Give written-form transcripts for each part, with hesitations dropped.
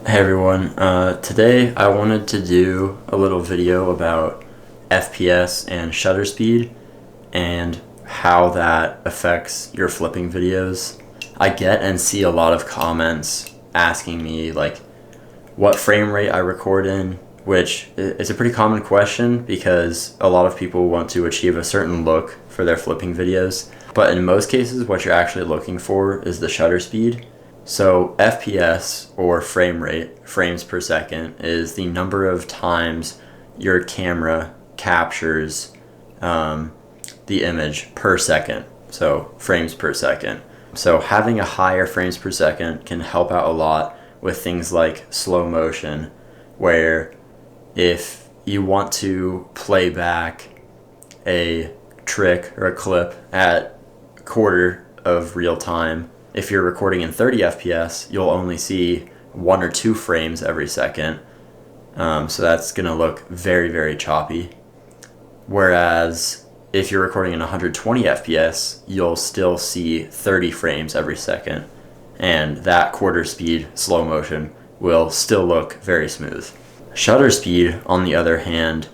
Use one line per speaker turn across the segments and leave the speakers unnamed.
Hey everyone, today I wanted to do a little video about FPS and shutter speed and how that affects your flipping videos. I get and see a lot of comments asking me like what frame rate I record in, which is a pretty common question because a lot of people want to achieve a certain look for their flipping videos. But in most cases what you're actually looking for is the shutter speed. So FPS, or frame rate, frames per second, is the number of times your camera captures the image per second, so frames per second. So having a higher frames per second can help out a lot with things like slow motion, where if you want to play back a trick or a clip at a quarter of real time, if you're recording in 30 FPS, you'll only see 1 or 2 frames every second. So that's going to look very, very choppy. Whereas if you're recording in 120 FPS, you'll still see 30 frames every second. And that quarter speed slow motion will still look very smooth. Shutter speed, on the other hand,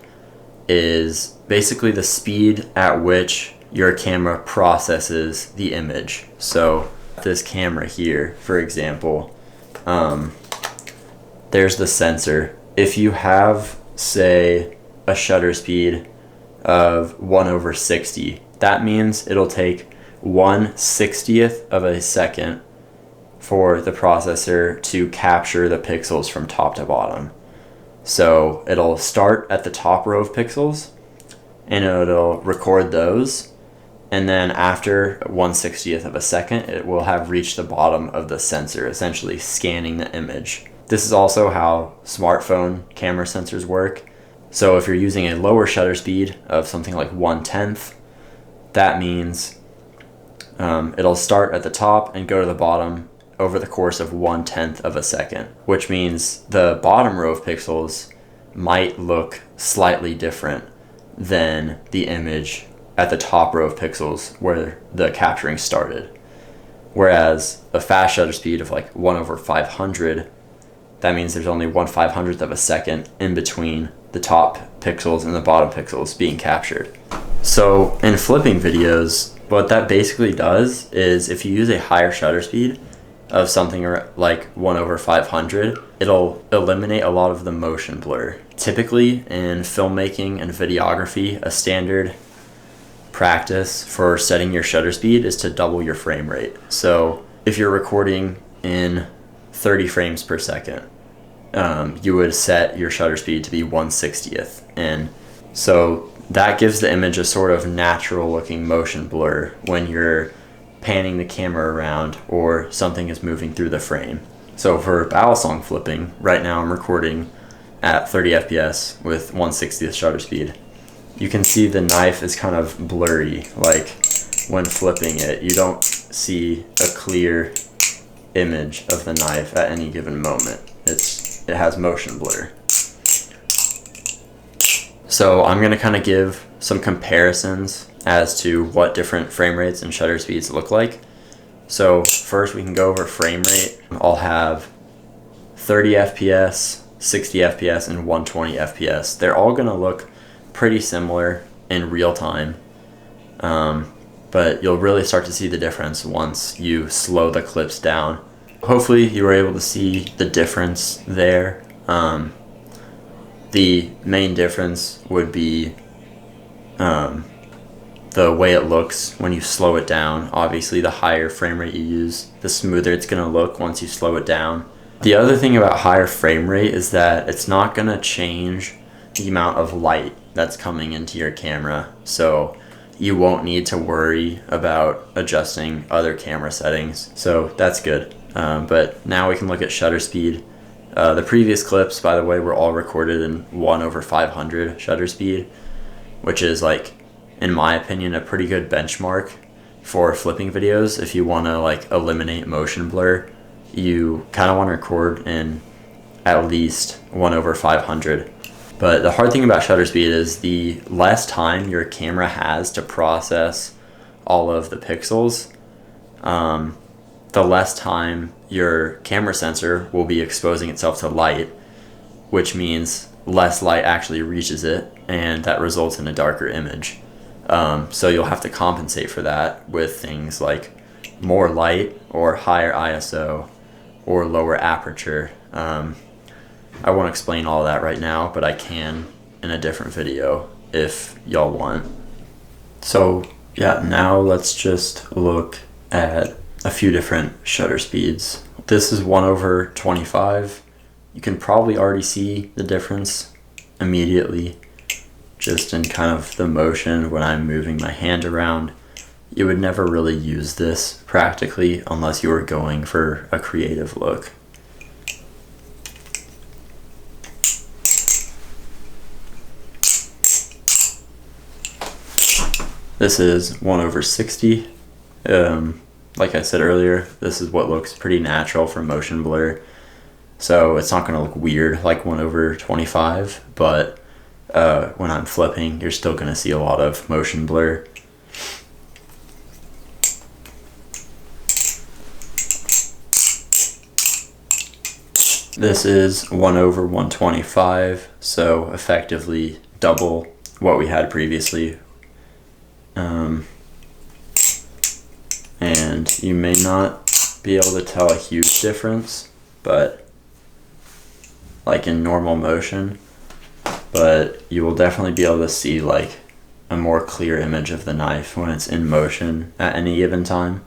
is basically the speed at which your camera processes the image. So this camera here, for example, there's the sensor. If you have, say, a shutter speed of 1/60, that means it'll take 1/60th of a second for the processor to capture the pixels from top to bottom. So it'll start at the top row of pixels and it'll record those. And then after 1/60th of a second, it will have reached the bottom of the sensor, essentially scanning the image. This is also how smartphone camera sensors work. So if you're using a lower shutter speed of something like 1/10, that means it'll start at the top and go to the bottom over the course of 1/10 of a second, which means the bottom row of pixels might look slightly different than the image at the top row of pixels where the capturing started. Whereas a fast shutter speed of like 1/500, that means there's only 1/500th of a second in between the top pixels and the bottom pixels being captured. So in flipping videos, what that basically does is if you use a higher shutter speed of something like 1/500, it'll eliminate a lot of the motion blur. Typically in filmmaking and videography, a standard practice for setting your shutter speed is to double your frame rate. So if you're recording in 30 frames per second, you would set your shutter speed to be 1/60th. And so that gives the image a sort of natural looking motion blur when you're panning the camera around or something is moving through the frame. So for Balisong flipping, right now I'm recording at 30 FPS with 1/60th shutter speed. You can see the knife is kind of blurry, like when flipping it, you don't see a clear image of the knife at any given moment. It has motion blur. So I'm going to kind of give some comparisons as to what different frame rates and shutter speeds look like. So first we can go over frame rate. I'll have 30 FPS, 60 FPS, and 120 FPS. They're all going to look pretty similar in real time, but you'll really start to see the difference once you slow the clips down. Hopefully you were able to see the difference there. The main difference would be the way it looks when you slow it down. Obviously the higher frame rate you use, the smoother it's going to look once you slow it down. The other thing about higher frame rate is that it's not going to change the amount of light that's coming into your camera, so you won't need to worry about adjusting other camera settings, so that's good. But now we can look at shutter speed. The previous clips, by the way, were all recorded in 1/500 shutter speed, which is, like, in my opinion, a pretty good benchmark for flipping videos. If you want to like eliminate motion blur, you kind of want to record in at least 1/500. But the hard thing about shutter speed is the less time your camera has to process all of the pixels, the less time your camera sensor will be exposing itself to light, which means less light actually reaches it, and that results in a darker image. So you'll have to compensate for that with things like more light or higher ISO or lower aperture. I won't explain all of that right now, but I can in a different video if y'all want. So yeah, now let's just look at a few different shutter speeds. This is 1/25. You can probably already see the difference immediately just in kind of the motion when I'm moving my hand around. You would never really use this practically unless you were going for a creative look. This is 1/60. Like I said earlier, this is what looks pretty natural for motion blur. So it's not going to look weird like 1/25, but when I'm flipping, you're still going to see a lot of motion blur. This is 1/125, so effectively double what we had previously. And you may not be able to tell a huge difference, but like in normal motion, but you will definitely be able to see like a more clear image of the knife when it's in motion at any given time.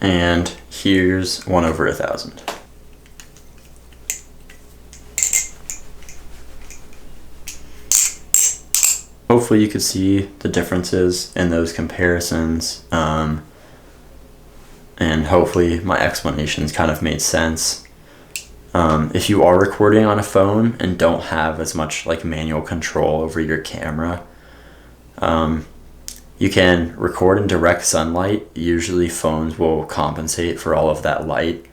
And here's 1/1000. Hopefully you could see the differences in those comparisons, and hopefully my explanations kind of made sense. If you are recording on a phone and don't have as much like manual control over your camera, you can record in direct sunlight. Usually phones will compensate for all of that light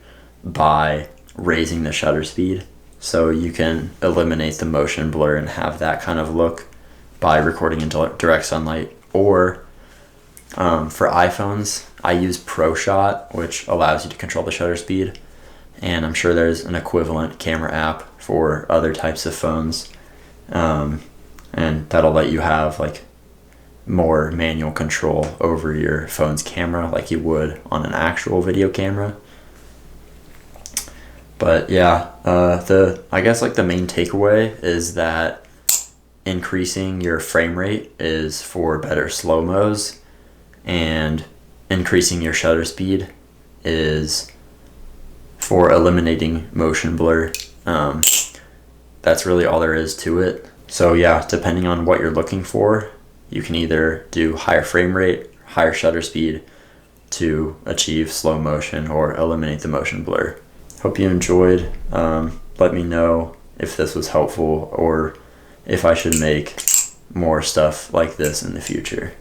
by raising the shutter speed, so you can eliminate the motion blur and have that kind of look by recording in direct sunlight. Or for iPhones, I use ProShot, which allows you to control the shutter speed, and I'm sure there's an equivalent camera app for other types of phones, and that'll let you have like more manual control over your phone's camera like you would on an actual video camera. But yeah, I guess like the main takeaway is that increasing your frame rate is for better slow-mos, and increasing your shutter speed is for eliminating motion blur. That's really all there is to it. So yeah, depending on what you're looking for, you can either do higher frame rate, higher shutter speed to achieve slow motion or eliminate the motion blur. Hope you enjoyed. Let me know if this was helpful or if I should make more stuff like this in the future.